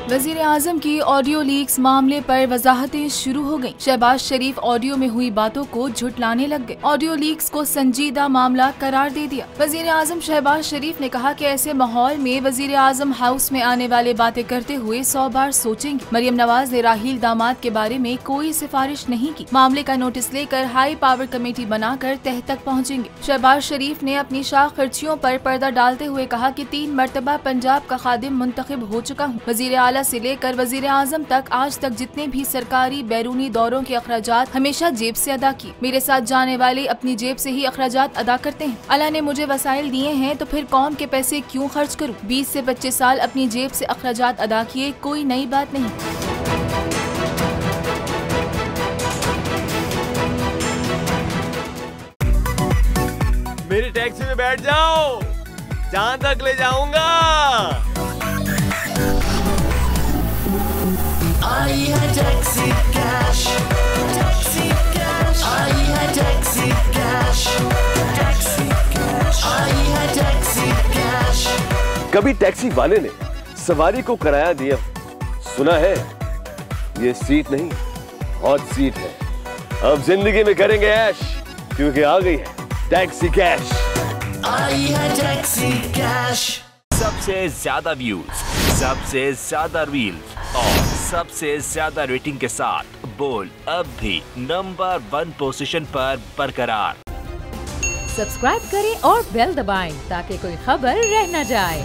वजीर आजम की audio leaks मामले पर वजाहतें शुरू हो गयी। शहबाज शरीफ ऑडियो में हुई बातों को झुटलाने लग गए। ऑडियो लीक्स को संजीदा मामला करार दे दिया। वजीर आजम शहबाज शरीफ ने कहा कि ऐसे माहौल में वजीर आजम हाउस में आने वाले बातें करते हुए 100 बार सोचेंगे। मरियम नवाज ने राहील दामाद के बारे में कोई सिफारिश नहीं की। मामले का नोटिस लेकर हाई पावर कमेटी बनाकर तह तक पहुँचेंगे। शहबाज शरीफ ने अपनी शाख खर्चियों पर पर्दा डालते हुए कहा कि 3 मरतबा पंजाब का खादिम मुंतखब हो चुका हूँ। वजीर आला से लेकर वजीर आजम तक आज तक जितने भी सरकारी बैरूनी दौरों के अखराजात हमेशा जेब से अदा किए। मेरे साथ जाने वाले अपनी जेब से ही अखराजात अदा करते हैं। अल्लाह ने मुझे वसाइल दिए हैं तो फिर कौम के पैसे क्यों खर्च करूं? 20 से 25 साल अपनी जेब से अखराजात अदा किए, कोई नई बात नहीं। मेरी टैक्सी में बैठ जाओ, जहाँ तक ले जाऊंगा। आई है टैक्सी कैश, टैक्सी कैश, आई है टैक्सी कैश, टैक्सी कैश, आई है टैक्सी कैश। कभी टैक्सी वाले ने सवारी को किराया दिया, सुना है? ये सीट नहीं, हॉट सीट है। अब जिंदगी में करेंगे ऐश, क्योंकि आ गई है टैक्सी कैश। आई है टैक्सी कैश। सबसे ज्यादा व्यूज, सबसे ज्यादा रील्स और सबसे ज्यादा रेटिंग के साथ बोल्ड अब भी नंबर 1 पोजीशन पर बरकरार। सब्सक्राइब करें और बेल दबाएं ताकि कोई खबर रह न जाए।